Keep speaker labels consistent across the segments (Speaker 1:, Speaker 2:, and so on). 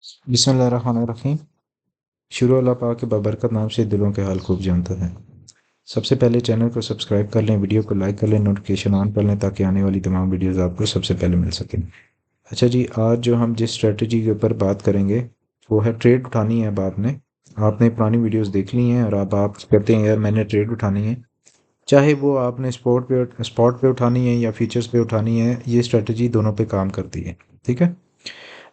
Speaker 1: बिस्मिल्लाहिर्रहमानिर्रहीम। शुरू अल्लाह पाक के बाबरकत नाम से दिलों के हाल खूब जानता है। सबसे पहले चैनल को सब्सक्राइब कर लें, वीडियो को लाइक कर लें, नोटिफिकेशन ऑन कर लें ताकि आने वाली तमाम वीडियोस आपको सबसे पहले मिल सकें। अच्छा जी, आज जो हम जिस स्ट्रेटजी के ऊपर बात करेंगे वो है ट्रेड उठानी है। अब आपने पुरानी वीडियोस देख ली हैं और अब आप कहते हैं यार मैंने ट्रेड उठानी है, चाहे वो आपने स्पॉट पे उठानी है या फीचर्स पे उठानी है, ये स्ट्रेटजी दोनों पे काम करती है। ठीक है।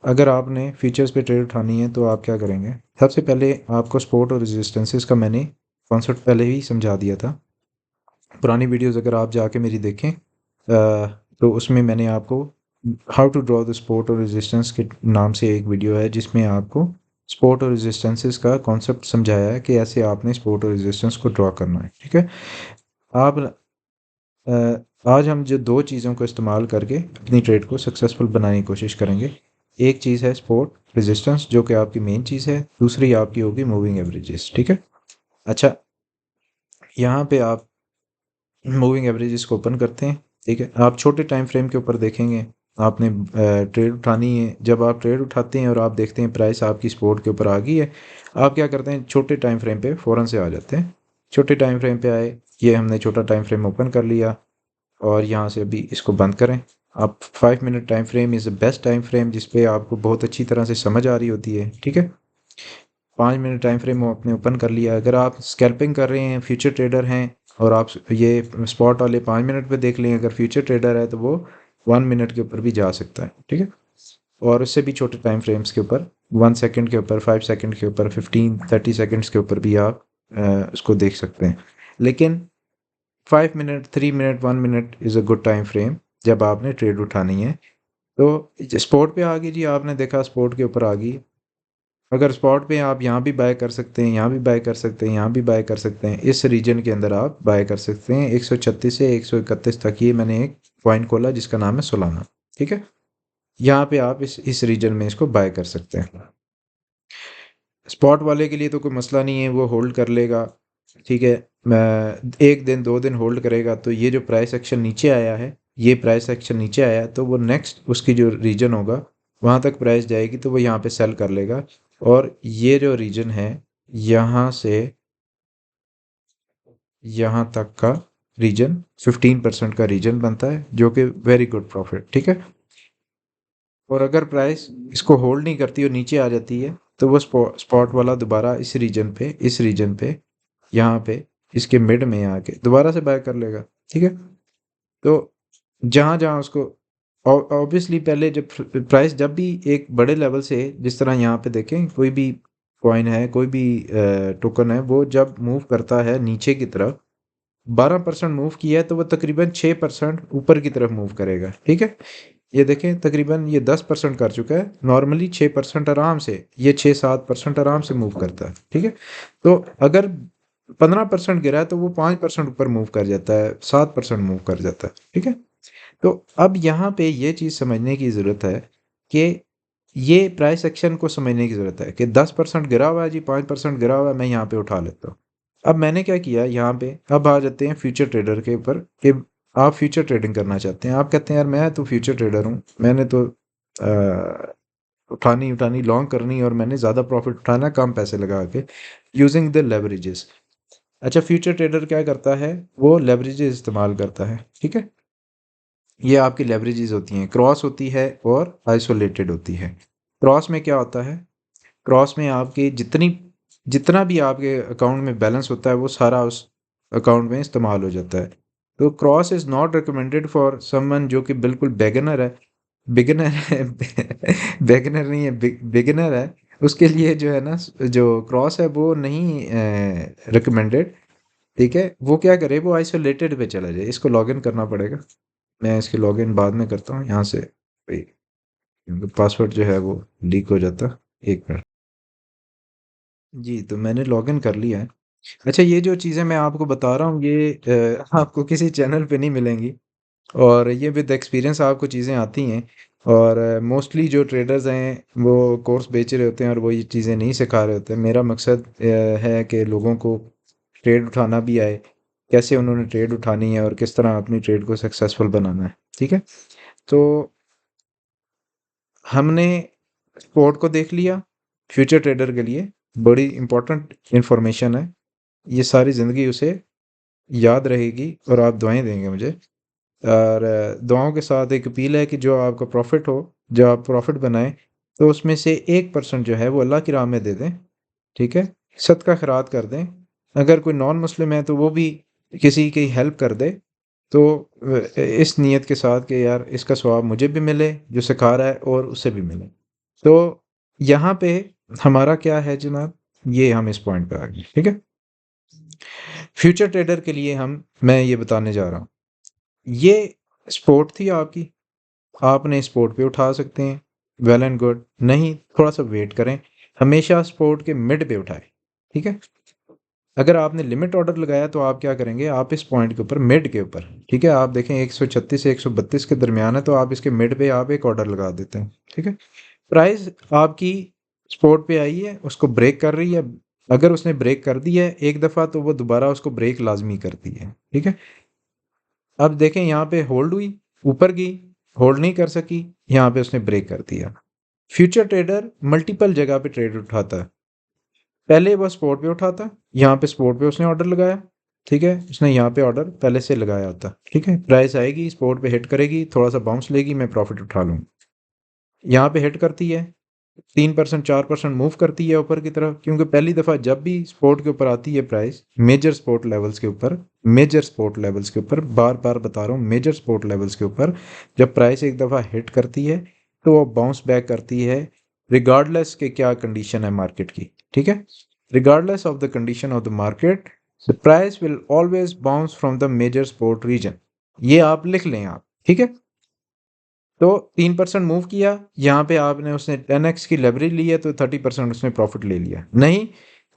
Speaker 1: अगर आपने फीचर्स पे ट्रेड उठानी है तो आप क्या करेंगे? सबसे पहले आपको सपोर्ट और रेजिस्टेंसेस का मैंने कॉन्सेप्ट पहले ही समझा दिया था। पुरानी वीडियोस अगर आप जाके मेरी देखें तो उसमें मैंने आपको how to draw the support और रेजिस्टेंस के नाम से एक वीडियो है जिसमें आपको सपोर्ट और रेजिस्टेंसेस का कॉन्सेप्ट समझाया है कि ऐसे आपने सपोर्ट और रेजिस्टेंस को ड्रॉ करना है। ठीक है। आप आज हम जो दो चीज़ों को इस्तेमाल करके अपनी ट्रेड को सक्सेसफुल बनाने की कोशिश करेंगे। एक चीज़ है सपोर्ट रेजिस्टेंस जो कि आपकी मेन चीज़ है, दूसरी आपकी होगी मूविंग एवरेजेस। ठीक है। अच्छा, यहाँ पे आप मूविंग एवरेजेस को ओपन करते हैं। ठीक है। आप छोटे टाइम फ्रेम के ऊपर देखेंगे आपने ट्रेड उठानी है। जब आप ट्रेड उठाते हैं और आप देखते हैं प्राइस आपकी सपोर्ट के ऊपर आ गई है, आप क्या करते हैं? छोटे टाइम फ्रेम पे फ़ौरन से आ जाते हैं। छोटे टाइम फ्रेम पे आए, ये हमने छोटा टाइम फ्रेम ओपन कर लिया और यहाँ से अभी इसको बंद करें। आप 5 minute time frame is the best time frame जिस पे आपको बहुत अच्छी तरह से समझ आ रही होती है। ठीक है। 5 मिनट टाइम फ्रेम आपने ओपन कर लिया। अगर आप स्कैल्पिंग कर रहे हैं, फ्यूचर ट्रेडर हैं और आप ये स्पॉट वाले 5 मिनट पे देख लें, अगर फ्यूचर ट्रेडर है तो वो 1 मिनट के ऊपर भी जा सकता है। ठीक है। और उससे भी छोटे टाइम फ्रेम्स के ऊपर, 1 सेकेंड के ऊपर, 5 सेकेंड के ऊपर, 15-30 सेकेंड्स के ऊपर भी आप उसको देख सकते हैं। लेकिन 5 minute, 3 minute, 1 minute is a good time frame जब आपने ट्रेड उठानी है। तो स्पॉट पे आ गई जी, आपने देखा स्पॉट के ऊपर आ गई। अगर स्पॉट पे आप यहाँ भी बाय कर सकते हैं, यहाँ भी बाय कर सकते हैं, यहाँ भी बाय कर सकते हैं, इस रीजन के अंदर आप बाय कर सकते हैं 136 से 131 तक। ये मैंने एक पॉइंट खोला जिसका नाम है सोलाना। ठीक है। यहाँ पे आप इस रीजन में इसको बाय कर सकते हैं। स्पॉट वाले के लिए तो कोई मसला नहीं है, वो होल्ड कर लेगा। ठीक है। मैं 1 दिन 2 दिन होल्ड करेगा तो ये जो प्राइस एक्शन नीचे आया है, ये प्राइस एक्शन नीचे आया है तो वो नेक्स्ट उसकी जो रीजन होगा वहाँ तक प्राइस जाएगी तो वो यहाँ पे सेल कर लेगा। और ये जो रीजन है, यहाँ से यहाँ तक का रीजन 15% का रीजन बनता है जो कि वेरी गुड प्रॉफिट। ठीक है। और अगर प्राइस इसको होल्ड नहीं करती और नीचे आ जाती है तो वो स्पॉट वाला दोबारा इस रीजन पे यहाँ पे इसके मिड में आके दोबारा से बाय कर लेगा। ठीक है। तो जहाँ जहाँ उसको ऑब्वियसली पहले जब प्राइस जब भी एक बड़े लेवल से, जिस तरह यहाँ पे देखें कोई भी कॉइन है, कोई भी टोकन है, वो जब मूव करता है नीचे की तरफ, 12% मूव किया है तो वो तकरीबन 6% ऊपर की तरफ मूव करेगा। ठीक है। ये देखें तकरीबन ये 10% कर चुका है। नॉर्मली 6% आराम से, ये 6-7% आराम से मूव करता है। ठीक है। तो अगर 15% गिरा है तो वो 5% ऊपर मूव कर जाता है, 7% मूव कर जाता है। ठीक है। तो अब यहाँ पे ये चीज़ समझने की ज़रूरत है कि ये प्राइस एक्शन को समझने की ज़रूरत है कि 10% गिरा हुआ है जी, 5% गिरा हुआ है, मैं यहाँ पे उठा लेता हूँ। अब मैंने क्या किया यहाँ पे, अब आ जाते हैं फ्यूचर ट्रेडर के ऊपर कि आप फ्यूचर ट्रेडिंग करना चाहते हैं। आप कहते हैं यार मैं तो फ्यूचर ट्रेडर हूँ, मैंने तो उठानी उठानी लॉन्ग करनी और मैंने ज़्यादा प्रॉफिट उठाना कम पैसे लगा के यूजिंग द लेवरेजेस। अच्छा, फ्यूचर ट्रेडर क्या करता है? वो लेवरेजेस इस्तेमाल करता है। ठीक है। ये आपकी लेवरेजेस होती हैं, क्रॉस होती है और आइसोलेटेड होती है। क्रॉस में क्या होता है? क्रॉस में आपकी जितना भी आपके अकाउंट में बैलेंस होता है वो सारा उस अकाउंट में इस्तेमाल हो जाता है। तो cross is not recommended for someone जो कि बिल्कुल बिगिनर है। बिगिनर है बिगिनर नहीं है, बिगिनर है। उसके लिए जो है ना, जो क्रॉस है वो नहीं रिकमेंडेड। ठीक है। वो क्या करे, वो आइसोलेटेड पे चला जाए। इसको लॉगिन करना पड़ेगा। मैं इसके लॉगिन बाद में करता हूँ यहाँ से भाई, क्योंकि पासवर्ड जो है वो लीक हो जाता। एक मिनट। जी, तो मैंने लॉगिन कर लिया है। अच्छा, ये जो चीज़ें मैं आपको बता रहा हूँ ये आपको किसी चैनल पे नहीं मिलेंगी और ये विद एक्सपीरियंस आपको चीज़ें आती हैं। और मोस्टली जो ट्रेडर्स हैं वो कोर्स बेच रहे होते हैं और वो ये चीज़ें नहीं सिखा रहे होते हैं। मेरा मकसद है कि लोगों को ट्रेड उठाना भी आए, कैसे उन्होंने ट्रेड उठानी है और किस तरह अपनी ट्रेड को सक्सेसफुल बनाना है। ठीक है। तो हमने स्पोर्ट को देख लिया, फ्यूचर ट्रेडर के लिए बड़ी इंपॉर्टेंट इंफॉर्मेशन है, ये सारी ज़िंदगी उसे याद रहेगी और आप दुआएं देंगे मुझे। और दुआओं के साथ एक अपील है कि जो आपका प्रॉफिट हो, जो आप प्रॉफिट बनाएं, तो उसमें से 1% जो है वो अल्लाह की राह में दे दें, ठीक है, सदका खैरात कर दें। अगर कोई नॉन मुस्लिम है तो वो भी किसी की हेल्प कर दे, तो इस नीयत के साथ कि यार इसका सवाब मुझे भी मिले जो सिखा रहा है और उसे भी मिले। तो यहाँ पे हमारा क्या है जनाब, ये हम इस पॉइंट पे आ गए, ठीक है। फ्यूचर ट्रेडर के लिए मैं ये बताने जा रहा हूँ, ये स्पोर्ट थी आपकी, आपने स्पोर्ट पे उठा सकते हैं, वेल एंड गुड, नहीं थोड़ा सा वेट करें, हमेशा स्पोर्ट के मिड पे उठाएं, ठीक है। अगर आपने लिमिट ऑर्डर लगाया तो आप क्या करेंगे, आप इस पॉइंट के ऊपर, मिड के ऊपर, ठीक है, आप देखें 136 से 132 के दरमियान है, तो आप इसके मिड पे आप एक ऑर्डर लगा देते हैं, ठीक है। प्राइस आपकी स्पोर्ट पे आई है, उसको ब्रेक कर रही है, अगर उसने ब्रेक कर दी है एक दफ़ा तो वो दोबारा उसको ब्रेक लाजमी करती है, ठीक है। अब देखें यहाँ पे होल्ड हुई, ऊपर गई, होल्ड नहीं कर सकी, यहाँ पे उसने ब्रेक कर दिया। फ्यूचर ट्रेडर मल्टीपल जगह पे ट्रेड उठाता है, पहले वो स्पोर्ट पे उठाता है, यहाँ पे स्पोर्ट पे उसने ऑर्डर लगाया, ठीक है, उसने यहाँ पे ऑर्डर पहले से लगाया होता, ठीक है, प्राइस आएगी स्पोर्ट पे हिट करेगी, थोड़ा सा बाउंस लेगी, मैं प्रॉफिट उठा लूँ, यहाँ पे हिट करती है, 3% 4% मूव करती है ऊपर की तरफ, क्योंकि पहली दफ़ा जब भी स्पोर्ट के ऊपर आती है प्राइस, मेजर स्पोर्ट लेवल्स के ऊपर, मेजर स्पोर्ट लेवल्स के ऊपर, बार बार बता रहा हूँ, मेजर स्पोर्ट लेवल्स के ऊपर जब प्राइस एक दफ़ा हिट करती है तो वो बाउंस बैक करती है, रिगार्डलेस के क्या कंडीशन है मार्केट की, ठीक है। Regardless of the condition of the market, the price will always bounce from the major support region, ये आप लिख लें आप, ठीक है। तो 3% मूव किया, यहाँ पे आपने, उसने 10x की लेवरेज ली है तो 30% उसने प्रॉफिट ले लिया, नहीं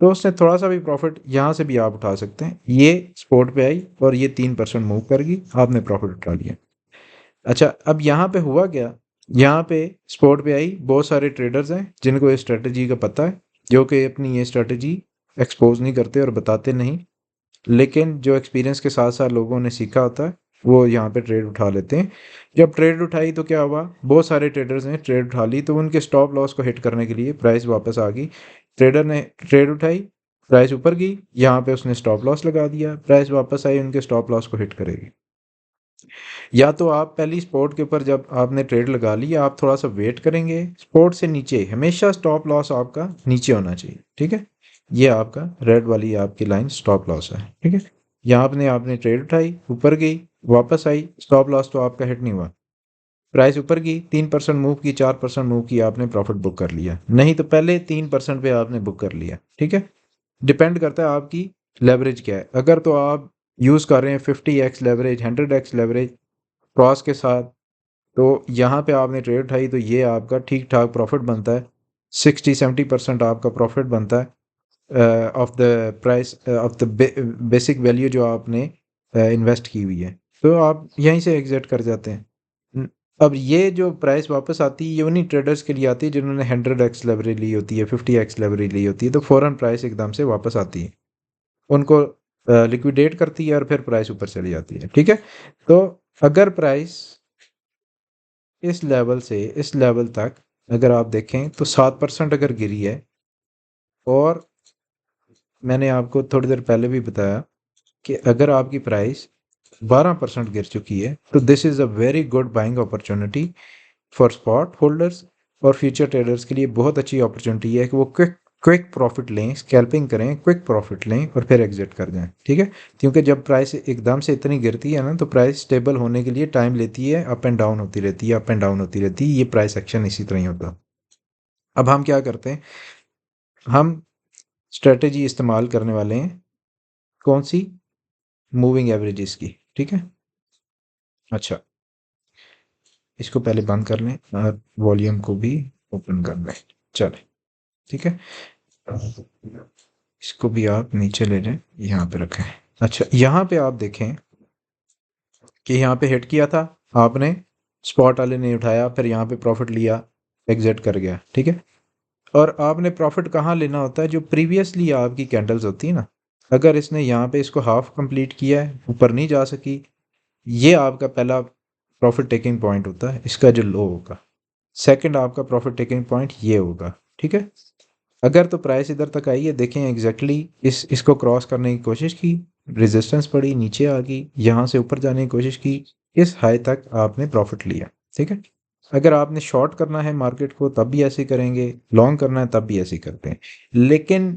Speaker 1: तो उसने थोड़ा सा भी प्रॉफिट यहाँ से भी आप उठा सकते हैं, ये स्पोर्ट पे आई और ये 3% मूव करेगी, आपने प्रॉफिट उठा लिया। अच्छा, अब यहाँ पे हुआ क्या, यहाँ पे स्पोर्ट पे आई, बहुत सारे ट्रेडर्स हैं जिनको ये स्ट्रेटजी का पता है, जो कि अपनी ये स्ट्रेटजी एक्सपोज नहीं करते और बताते नहीं, लेकिन जो एक्सपीरियंस के साथ साथ लोगों ने सीखा होता है वो यहाँ पे ट्रेड उठा लेते हैं। जब ट्रेड उठाई तो क्या हुआ, बहुत सारे ट्रेडर्स ने ट्रेड उठा ली, तो उनके स्टॉप लॉस को हिट करने के लिए प्राइस वापस आ गई, ट्रेडर ने ट्रेड उठाई, प्राइस ऊपर गई, यहाँ पे उसने स्टॉप लॉस लगा दिया, प्राइस वापस आई, उनके स्टॉप लॉस को हिट करेगी। या तो आप पहली स्पॉट के ऊपर जब आपने ट्रेड लगा ली, आप थोड़ा सा वेट करेंगे, स्पॉट से नीचे हमेशा स्टॉप लॉस आपका नीचे होना चाहिए, ठीक है, ये आपका रेड वाली आपकी लाइन स्टॉप लॉस है, ठीक है। यहाँ आपने आपने ट्रेड उठाई, ऊपर गई, वापस आई, स्टॉप लॉस तो आपका हिट नहीं हुआ, प्राइस ऊपर गई, 3% मूव की, 4% मूव की, आपने प्रॉफिट बुक कर लिया, नहीं तो पहले 3% पे आपने बुक कर लिया, ठीक है। डिपेंड करता है आपकी लेवरेज क्या है, अगर तो आप यूज़ कर रहे हैं 50x leverage, 100x leverage cross के साथ, तो यहाँ पे आपने ट्रेड उठाई तो ये आपका ठीक ठाक प्रॉफिट बनता है, 60-70% आपका प्रॉफिट बनता है of the price of the basic value जो आपने इन्वेस्ट की हुई है, तो आप यहीं से एग्जिट कर जाते हैं। अब ये जो प्राइस वापस आती है ये उन्हीं ट्रेडर्स के लिए आती है जिन्होंने 100x लेवरेज ली होती है, 50x लेवरेज ली होती है, तो फ़ौरन प्राइस एकदम से वापस आती है, उनको लिक्विडेट करती है और फिर प्राइस ऊपर चली जाती है, ठीक है। तो अगर प्राइस इस लेवल से इस लेवल तक अगर आप देखें तो 7% अगर गिरी है, और मैंने आपको थोड़ी देर पहले भी बताया कि अगर आपकी प्राइस 12% गिर चुकी है, तो this is a very good buying opportunity for spot holders, और फ्यूचर ट्रेडर्स के लिए बहुत अच्छी अपॉर्चुनिटी है कि वो क्विक क्विक प्रॉफिट लें, स्कैल्पिंग करें, क्विक प्रॉफिट लें और फिर एग्जिट कर जाएं, ठीक है। क्योंकि जब प्राइस एकदम से इतनी गिरती है ना, तो प्राइस स्टेबल होने के लिए टाइम लेती है, अप एंड डाउन होती रहती है, अप एंड डाउन होती रहती है, ये प्राइस एक्शन इसी तरह ही होता। अब हम क्या करते हैं, हम स्ट्रेटजी इस्तेमाल करने वाले हैं, कौन सी, मूविंग एवरेजेस की, ठीक है। अच्छा, इसको पहले बंद कर लें और वॉल्यूम को भी ओपन कर लें, चले, ठीक है। इसको भी आप नीचे ले जाएं, यहाँ पे रखें। अच्छा, यहाँ पे आप देखें कि यहाँ पे हिट किया था आपने, स्पॉट वाले ने उठाया, फिर यहाँ पे प्रॉफिट लिया, एग्जिट कर गया, ठीक है। और आपने प्रॉफिट कहाँ लेना होता है, जो प्रीवियसली आपकी कैंडल्स होती है ना, अगर इसने यहाँ पे इसको हाफ कंप्लीट किया है, ऊपर नहीं जा सकी, ये आपका पहला प्रॉफिट टेकिंग पॉइंट होता है, इसका जो लो होगा, सेकंड आपका प्रॉफिट टेकिंग पॉइंट ये होगा, ठीक है। अगर तो प्राइस इधर तक आई है, देखें एग्जैक्टली इसको क्रॉस करने की कोशिश की, रेजिस्टेंस पड़ी, नीचे आ गई, यहाँ से ऊपर जाने की कोशिश की, इस हाई तक आपने प्रॉफिट लिया, ठीक है। अगर आपने शॉर्ट करना है मार्केट को तब भी ऐसे करेंगे, लॉन्ग करना है तब भी ऐसे करते हैं, लेकिन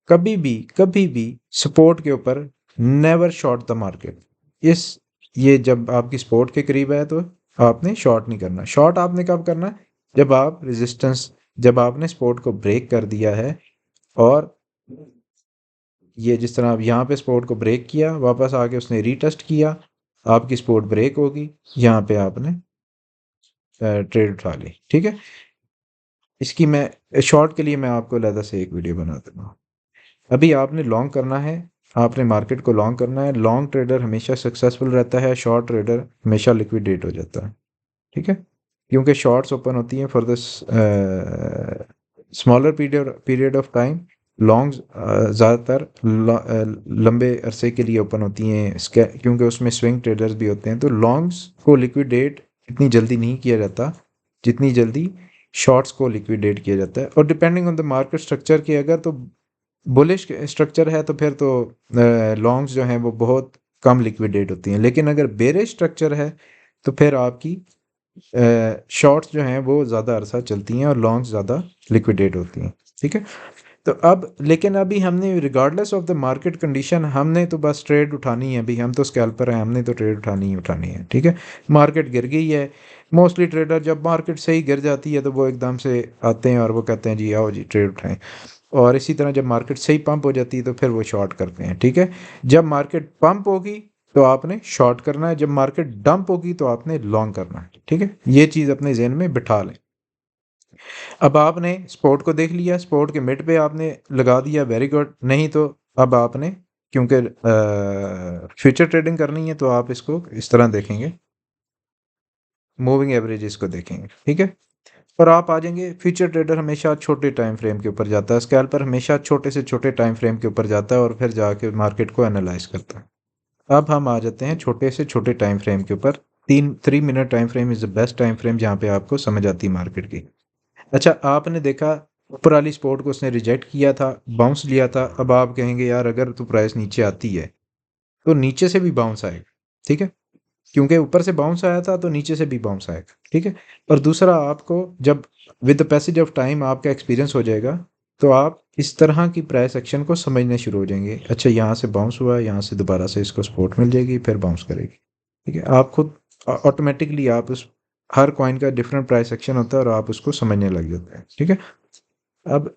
Speaker 1: कभी भी सपोर्ट के ऊपर नेवर शॉर्ट द मार्केट। इस ये जब आपकी सपोर्ट के करीब है तो आपने शॉर्ट नहीं करना। शॉर्ट आपने कब करना है? जब आप रेजिस्टेंस, जब आपने सपोर्ट को ब्रेक कर दिया है, और ये जिस तरह अब यहाँ पे सपोर्ट को ब्रेक किया, वापस आके उसने रीटेस्ट किया, आपकी सपोर्ट ब्रेक होगी, यहाँ पे आपने ट्रेड उठा ली, ठीक है। इसकी मैं शॉर्ट के लिए मैं आपको अलग से एक वीडियो बना दूंगा। अभी आपने लॉन्ग करना है, आपने मार्केट को लॉन्ग करना है। लॉन्ग ट्रेडर हमेशा सक्सेसफुल रहता है, शॉर्ट ट्रेडर हमेशा लिक्विडेट हो जाता है, ठीक है। क्योंकि शॉर्ट्स ओपन होती हैं for the smaller period of time, longs ज़्यादातर लंबे अरसे के लिए ओपन होती हैं, क्योंकि उसमें स्विंग ट्रेडर्स भी होते हैं। तो लॉन्ग्स को लिक्विडेट इतनी जल्दी नहीं किया जाता जितनी जल्दी शॉर्ट्स को लिक्विडेट किया जाता है। और depending on the market structure की, अगर तो बुलिश स्ट्रक्चर है तो फिर तो लॉन्ग्स जो हैं वो बहुत कम लिक्विडेट होती हैं, लेकिन अगर बेरिश स्ट्रक्चर है तो फिर आपकी शॉर्ट्स जो हैं वो ज़्यादा अरसा चलती हैं और लॉन्ग्स ज़्यादा लिक्विडेट होती हैं, ठीक है। तो अब लेकिन अभी हमने regardless of the market condition, हमने तो बस ट्रेड उठानी है, अभी हम तो स्कैल्पर हैं, हमने तो ट्रेड उठानी ही उठानी है, ठीक है। मार्केट गिर गई है, मोस्टली ट्रेडर जब मार्केट सही गिर जाती है तो वो एकदम से आते हैं और वो कहते हैं जी आओ जी ट्रेड उठाएं। और इसी तरह जब मार्केट सही पंप हो जाती है तो फिर वो शॉर्ट करते हैं, ठीक है। जब मार्केट पंप होगी तो आपने शॉर्ट करना है, जब मार्केट डंप होगी तो आपने लॉन्ग करना है, ठीक है। ये चीज़ अपने जहन में बिठा लें। अब आपने स्पोर्ट को देख लिया, स्पोर्ट के मिड पे आपने लगा दिया, वेरी गुड। नहीं तो अब आपने, क्योंकि फ्यूचर ट्रेडिंग करनी है तो आप इसको इस तरह देखेंगे, मूविंग एवरेजेस को देखेंगे, ठीक है। और आप आ जाएंगे, फ्यूचर ट्रेडर हमेशा छोटे टाइम फ्रेम के ऊपर जाता है, स्कैल्पर हमेशा छोटे से छोटे टाइम फ्रेम के ऊपर जाता है और फिर जाके मार्केट को एनालाइज करता है। अब हम आ जाते हैं छोटे से छोटे टाइम फ्रेम के ऊपर। 3 minute time frame is the best time frame जहाँ पे आपको समझ आती है मार्केट की। अच्छा, आपने देखा ऊपर वाली सपोर्ट को उसने रिजेक्ट किया था, बाउंस लिया था। अब आप कहेंगे यार अगर तो प्राइस नीचे आती है तो नीचे से भी बाउंस आएगा, ठीक है। क्योंकि ऊपर से बाउंस आया था तो नीचे से भी बाउंस आएगा, ठीक है। और दूसरा, आपको जब with the passage of time आपका एक्सपीरियंस हो जाएगा तो आप इस तरह की प्राइस एक्शन को समझने शुरू हो जाएंगे। अच्छा, यहाँ से बाउंस हुआ, यहाँ से दोबारा से इसको सपोर्ट मिल जाएगी, फिर बाउंस करेगी, ठीक है। आप खुद ऑटोमेटिकली आप उस हर कॉइन का डिफरेंट प्राइस एक्शन होता है और आप उसको समझने लग जाते हैं, ठीक है। अब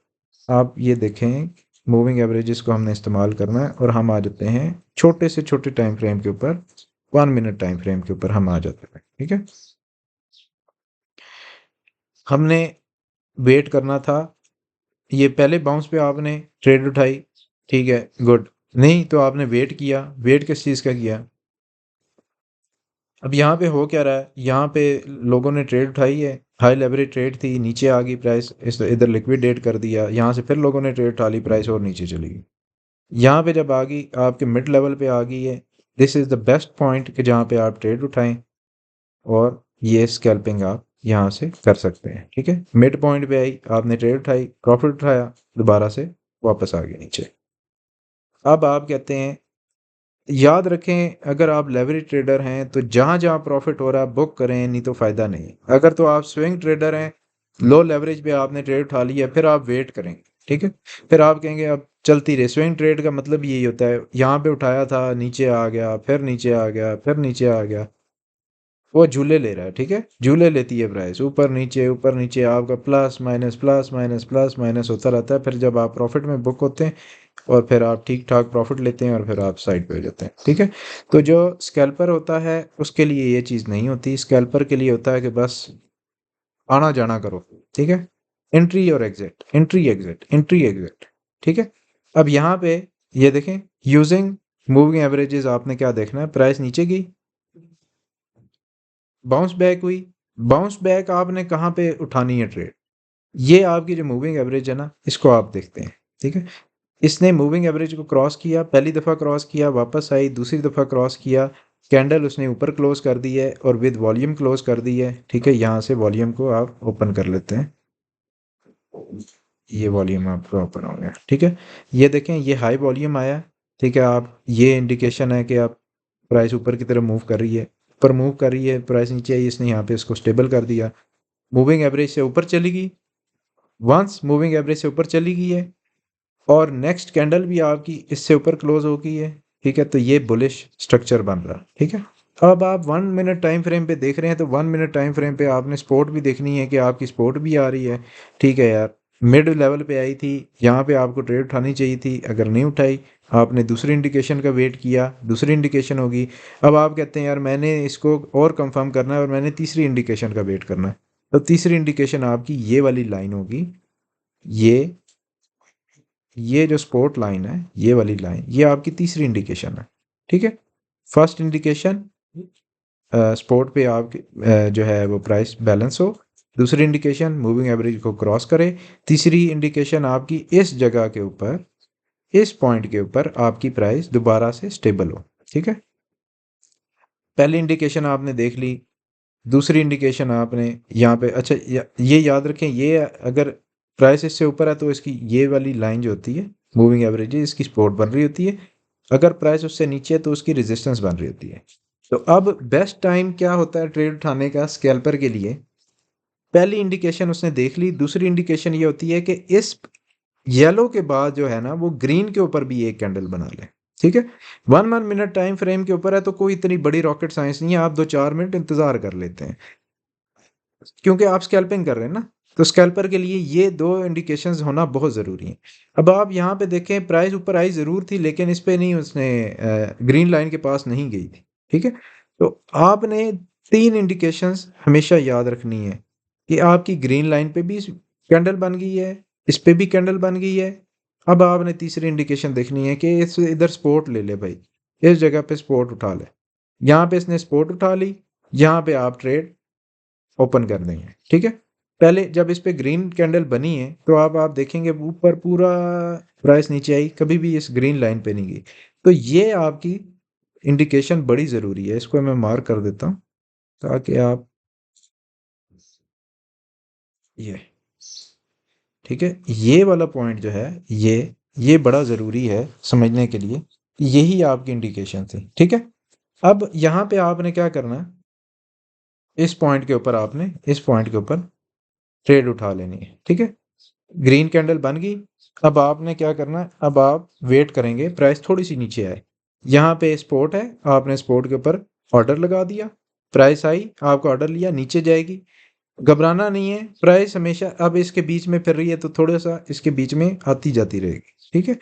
Speaker 1: आप ये देखें, मूविंग एवरेजेस को हमने इस्तेमाल करना है और हम आ जाते हैं छोटे से छोटे टाइम फ्रेम के ऊपर, 1 मिनट टाइम फ्रेम के ऊपर हम आ जाते हैं, ठीक है। हमने वेट करना था, ये पहले बाउंस पे आपने ट्रेड उठाई, ठीक है, गुड। नहीं तो आपने वेट किया, वेट किस चीज़ का किया? अब यहाँ पे हो क्या रहा है, यहाँ पे लोगों ने ट्रेड उठाई है, हाई लेवरेज ट्रेड थी, नीचे आ गई प्राइस, इस इधर लिक्विडेट कर दिया, यहाँ से फिर लोगों ने ट्रेड उठा ली, प्राइस और नीचे चली गई। यहाँ पे जब आ गई आपके मिड लेवल पे आ गई है, this is the best point कि जहाँ पे आप ट्रेड उठाएं और ये स्कैल्पिंग आप यहाँ से कर सकते हैं, ठीक है। मिड पॉइंट पे आई, आपने ट्रेड उठाई, प्रॉफिट उठाया, दोबारा से वापस आ गए नीचे। अब आप कहते हैं, याद रखें अगर आप लेवरेज ट्रेडर हैं तो जहाँ जहाँ प्रॉफिट हो रहा है बुक करें, नहीं तो फ़ायदा नहीं। अगर तो आप स्विंग ट्रेडर हैं, लो लेवरेज पे आपने ट्रेड उठा लिया, फिर आप वेट करेंगे, ठीक है। फिर आप कहेंगे अब चलती रहे। स्विंग ट्रेड का मतलब यही होता है, यहाँ पे उठाया था, नीचे आ गया, फिर नीचे आ गया, फिर नीचे आ गया, वो झूले ले रहा है, ठीक है। झूले लेती है प्राइस, ऊपर नीचे आपका plus minus plus minus plus minus होता रहता है। फिर जब आप प्रॉफिट में बुक होते हैं और फिर आप ठीक ठाक प्रॉफिट लेते हैं और फिर आप साइड पे हो जाते हैं, ठीक है। तो जो स्कैल्पर होता है उसके लिए ये चीज़ नहीं होती, स्कैल्पर के लिए होता है कि बस आना जाना करो, ठीक है। एंट्री और exit, entry exit, entry exit, ठीक है। अब यहाँ पे ये देखें, यूजिंग मूविंग एवरेजेस आपने क्या देखना है, प्राइस नीचे की बाउंस बैक हुई, बाउंस बैक आपने कहाँ पे उठानी है ट्रेड, ये आपकी जो मूविंग एवरेज है ना, इसको आप देखते हैं, ठीक है। इसने मूविंग एवरेज को क्रॉस किया, पहली दफ़ा क्रॉस किया, वापस आई, दूसरी दफ़ा क्रॉस किया, कैंडल उसने ऊपर क्लोज कर दी है और विद वॉल्यूम क्लोज कर दी है। ठीक है, यहाँ से वॉल्यूम को आप ओपन कर लेते हैं, ये वॉल्यूम आपका ओपन हो गया। ठीक है, ये देखें ये हाई वॉल्यूम आया। ठीक है, आप ये इंडिकेशन है कि आप प्राइस ऊपर की तरफ मूव कर रही है, ऊपर मूव कर रही है, प्राइस नीचे आई, इसने यहाँ पे इसको स्टेबल कर दिया। मूविंग एवरेज से ऊपर चली गई, वंस मूविंग एवरेज से ऊपर चली गई है और नेक्स्ट कैंडल भी आपकी इससे ऊपर क्लोज हो गई है। ठीक है, तो ये बुलिश स्ट्रक्चर बन रहा। ठीक है, अब आप 1 मिनट टाइम फ्रेम पे देख रहे हैं तो 1 मिनट टाइम फ्रेम पे आपने सपोर्ट भी देखनी है कि आपकी सपोर्ट भी आ रही है। ठीक है यार, मिड लेवल पे आई थी, यहाँ पे आपको ट्रेड उठानी चाहिए थी, अगर नहीं उठाई आपने दूसरी इंडिकेशन का वेट किया, दूसरी इंडिकेशन होगी। अब आप कहते हैं यार मैंने इसको और कंफर्म करना है और मैंने तीसरी इंडिकेशन का वेट करना है, तो तीसरी इंडिकेशन आपकी ये वाली लाइन होगी। ये ये जो सपोर्ट लाइन है, ये वाली लाइन, ये आपकी तीसरी इंडिकेशन है। ठीक है, फर्स्ट इंडिकेशन सपोर्ट पे आप जो है वो प्राइस बैलेंस हो, दूसरी इंडिकेशन मूविंग एवरेज को क्रॉस करे, तीसरी इंडिकेशन आपकी इस जगह के ऊपर, इस पॉइंट के ऊपर आपकी प्राइस दोबारा से स्टेबल हो। ठीक है, पहली इंडिकेशन आपने देख ली, दूसरी इंडिकेशन आपने यहाँ पे, अच्छा ये याद रखें, ये अगर प्राइस इससे ऊपर है तो इसकी ये वाली लाइन जो होती है मूविंग एवरेज, इसकी सपोर्ट बन रही होती है। अगर प्राइस उससे नीचे है तो उसकी रेजिस्टेंस बन रही होती है। तो अब बेस्ट टाइम क्या होता है ट्रेड उठाने का स्कैल्पर के लिए? पहली इंडिकेशन उसने देख ली, दूसरी इंडिकेशन ये होती है कि इस येलो के बाद जो है ना वो ग्रीन के ऊपर भी एक कैंडल बना ले। ठीक है, 1 मिनट टाइम फ्रेम के ऊपर है तो कोई इतनी बड़ी रॉकेट साइंस नहीं है, आप 2-4 मिनट इंतजार कर लेते हैं क्योंकि आप स्कैल्पिंग कर रहे हैं ना। तो स्कैल्पर के लिए ये दो इंडिकेशंस होना बहुत ज़रूरी है। अब आप यहाँ पे देखें प्राइस ऊपर आई ज़रूर थी लेकिन इस पे नहीं, उसने ग्रीन लाइन के पास नहीं गई थी। ठीक है, तो आपने तीन इंडिकेशंस हमेशा याद रखनी है कि आपकी ग्रीन लाइन पे भी कैंडल बन गई है, इस पे भी कैंडल बन गई है। अब आपने तीसरी इंडिकेशन देखनी है कि इस इधर सपोर्ट ले ले भाई, इस जगह पे सपोर्ट उठा ले। यहाँ पे इसने सपोर्ट उठा ली, यहाँ पे आप ट्रेड ओपन कर देंगे। ठीक है, पहले जब इस पे ग्रीन कैंडल बनी है तो आप देखेंगे ऊपर पूरा प्राइस नीचे आई, कभी भी इस ग्रीन लाइन पे नहीं गई। तो ये आपकी इंडिकेशन बड़ी ज़रूरी है, इसको मैं मार्क कर देता हूँ ताकि आप ये, ठीक है, ये वाला पॉइंट जो है ये बड़ा ज़रूरी है समझने के लिए, यही आपकी इंडिकेशन थी। ठीक है, अब यहाँ पे आपने क्या करना है, इस पॉइंट के ऊपर आपने इस पॉइंट के ऊपर ट्रेड उठा लेनी है। ठीक है, ग्रीन कैंडल बन गई, अब आपने क्या करना है, अब आप वेट करेंगे प्राइस थोड़ी सी नीचे आए, यहाँ पे सपोर्ट है, आपने सपोर्ट के ऊपर ऑर्डर लगा दिया, प्राइस आई, आपका ऑर्डर लिया, नीचे जाएगी, घबराना नहीं है, प्राइस हमेशा अब इसके बीच में फिर रही है तो थोड़ा सा इसके बीच में आती जाती रहेगी। ठीक है,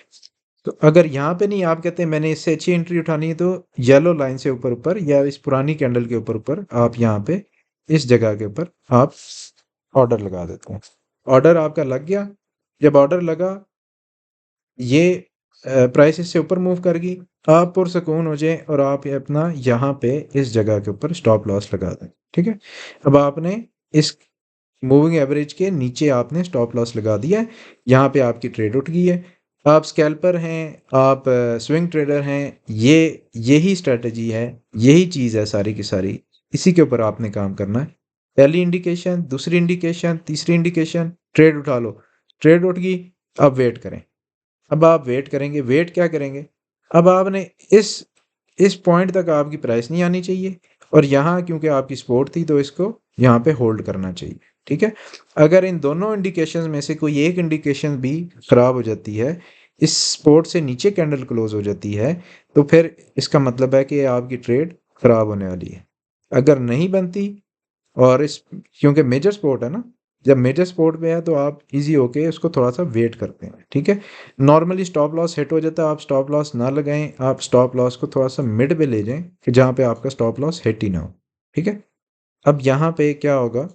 Speaker 1: तो अगर यहाँ पे नहीं, आप कहते हैं मैंने इससे अच्छी एंट्री उठानी है, तो येलो लाइन से ऊपर ऊपर या इस पुरानी कैंडल के ऊपर ऊपर आप यहाँ पे इस जगह के ऊपर आप ऑर्डर लगा देते हैं। ऑर्डर आपका लग गया, जब ऑर्डर लगा, ये प्राइस इससे ऊपर मूव कर गई, आप पुरसकून हो जाए और आप ये अपना यहाँ पे इस जगह के ऊपर स्टॉप लॉस लगा दें। ठीक है, अब आपने इस मूविंग एवरेज के नीचे आपने स्टॉप लॉस लगा दिया है, यहाँ पे आपकी ट्रेड उठ गई है। आप स्कैल्पर हैं, आप स्विंग ट्रेडर हैं, ये यही स्ट्रेटजी है, यही चीज़ है सारी की सारी, इसी के ऊपर आपने काम करना है। पहली इंडिकेशन, दूसरी इंडिकेशन, तीसरी इंडिकेशन, ट्रेड उठा लो, ट्रेड उठ गई, अब वेट करें। अब आप वेट करेंगे, वेट क्या करेंगे, अब आपने इस इस पॉइंट तक आपकी प्राइस नहीं आनी चाहिए और यहाँ क्योंकि आपकी सपोर्ट थी तो इसको यहाँ पे होल्ड करना चाहिए। ठीक है, अगर इन दोनों इंडिकेशंस में से कोई एक इंडिकेशन भी ख़राब हो जाती है, इस सपोर्ट से नीचे कैंडल क्लोज हो जाती है, तो फिर इसका मतलब है कि आपकी ट्रेड ख़राब होने वाली है। अगर नहीं बनती और इस, क्योंकि मेजर सपोर्ट है ना, जब मेजर सपोर्ट पे है तो आप इजी होके उसको थोड़ा सा वेट करते हैं। ठीक है, नॉर्मली स्टॉप लॉस हिट हो जाता है, आप स्टॉप लॉस ना लगाएं, आप स्टॉप लॉस को थोड़ा सा मिड पे ले जाएं कि जहाँ पे आपका स्टॉप लॉस हिट ही ना हो। ठीक है, अब यहाँ पे क्या होगा,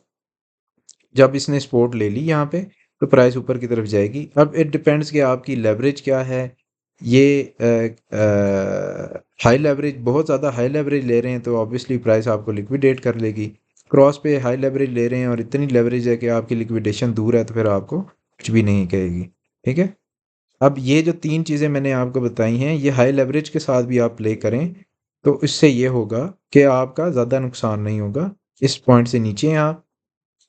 Speaker 1: जब इसने सपोर्ट ले ली यहाँ पे तो प्राइस ऊपर की तरफ जाएगी। अब इट डिपेंड्स कि आपकी लेवरेज क्या है, ये हाई लेवरेज, बहुत ज़्यादा हाई लेवरेज ले रहे हैं तो ऑब्वियसली प्राइस आपको लिक्विडेट कर लेगी। क्रॉस पे हाई लेवरेज ले रहे हैं और इतनी लेवरेज है कि आपकी लिक्विडेशन दूर है तो फिर आपको कुछ भी नहीं कहेगी। ठीक है, अब ये जो तीन चीज़ें मैंने आपको बताई हैं ये हाई लेवरेज के साथ भी आप प्ले करें तो इससे ये होगा कि आपका ज़्यादा नुकसान नहीं होगा। इस पॉइंट से नीचे हैं आप,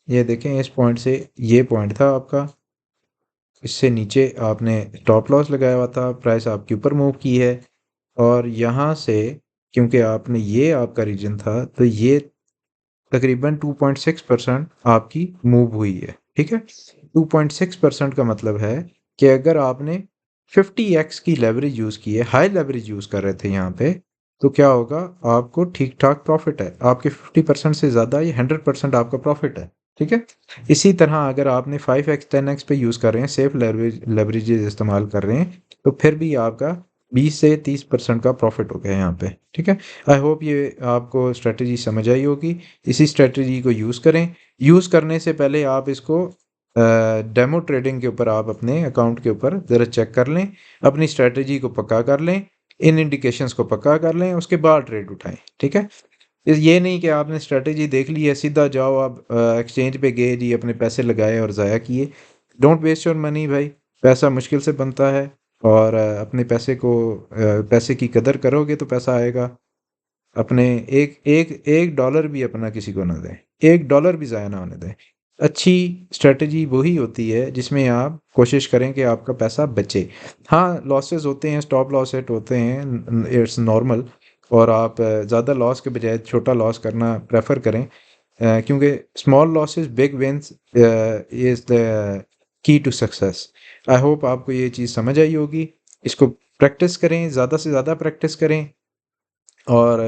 Speaker 1: ये देखें इस पॉइंट से, ये पॉइंट था आपका, इससे नीचे आपने स्टॉप लॉस लगाया हुआ था, प्राइस आपके ऊपर मूव की है, और यहाँ से क्योंकि आपने, ये आपका रीजन था, तो ये तकरीबन 2.6% आपकी मूव हुई है। ठीक है, 2.6% का मतलब है कि अगर आपने 50x की लेवरेज यूज़ की है, हाई लेवरेज यूज़ कर रहे थे यहाँ पे, तो क्या होगा, आपको ठीक ठाक प्रॉफिट है, आपके 50% से ज़्यादा, ये 100% आपका प्रॉफिट है। ठीक है, इसी तरह अगर आपने 5x 10x पे यूज़ कर रहे हैं, सेफ लेवरेजेस इस्तेमाल कर रहे हैं, तो फिर भी आपका 20 से 30% का प्रॉफिट हो गया यहाँ पे। ठीक है, आई होप ये आपको स्ट्रेटजी समझ आई होगी। इसी स्ट्रेटजी को यूज़ करें। यूज़ करने से पहले आप इसको डेमो ट्रेडिंग के ऊपर, आप अपने अकाउंट के ऊपर ज़रा चेक कर लें, अपनी स्ट्रेटजी को पक्का कर लें, इन इंडिकेशंस को पक्का कर लें, उसके बाद ट्रेड उठाएं। ठीक है, ये नहीं कि आपने स्ट्रेटजी देख ली है, सीधा जाओ आप एक्सचेंज पे गए जी, अपने पैसे लगाए और ज़ाया किए। डोंट वेस्ट योर मनी भाई, पैसा मुश्किल से बनता है, और अपने पैसे को, पैसे की कदर करोगे तो पैसा आएगा। अपने एक एक एक डॉलर भी अपना किसी को ना दें, एक डॉलर भी ज़ाया ना होने दें। अच्छी स्ट्रेटजी वही होती है जिसमें आप कोशिश करें कि आपका पैसा बचे। हाँ, लॉसेस होते हैं, स्टॉप लॉस हिट होते हैं, इट्स नॉर्मल, और आप ज़्यादा लॉस के बजाय छोटा लॉस करना प्रेफर करें, क्योंकि small losses big wins is the key to success. I hope आपको ये चीज़ समझ आई होगी। इसको प्रैक्टिस करें, ज़्यादा से ज़्यादा प्रैक्टिस करें, और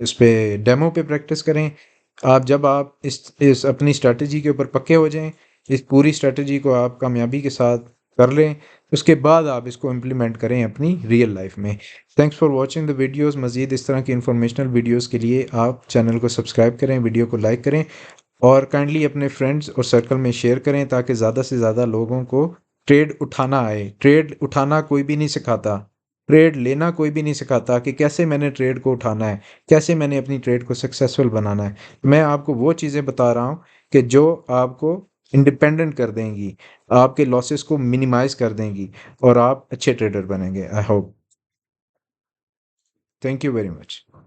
Speaker 1: इस पे डेमो पे प्रैक्टिस करें। आप जब आप इस अपनी स्ट्रैटेजी के ऊपर पक्के हो जाएं, इस पूरी स्ट्रैटेजी को आप कामयाबी के साथ कर लें, उसके बाद आप इसको इम्प्लीमेंट करें अपनी रियल लाइफ में। Thanks for watching the videos. मज़ीद इस तरह की इंफॉर्मेशनल वीडियोस के लिए आप चैनल को सब्सक्राइब करें, वीडियो को लाइक करें, और काइंडली अपने फ्रेंड्स और सर्कल में शेयर करें, ताकि ज़्यादा से ज़्यादा लोगों को ट्रेड उठाना आए। ट्रेड उठाना कोई भी नहीं सिखाता, ट्रेड लेना कोई भी नहीं सिखाता कि कैसे मैंने ट्रेड को उठाना है, कैसे मैंने अपनी ट्रेड को सक्सेसफुल बनाना है। मैं आपको वो चीज़ें बता रहा हूँ कि जो आपको इंडिपेंडेंट कर देंगी, आपके लॉसेस को मिनिमाइज कर देंगी, और आप अच्छे ट्रेडर बनेंगे। I hope. Thank you very much.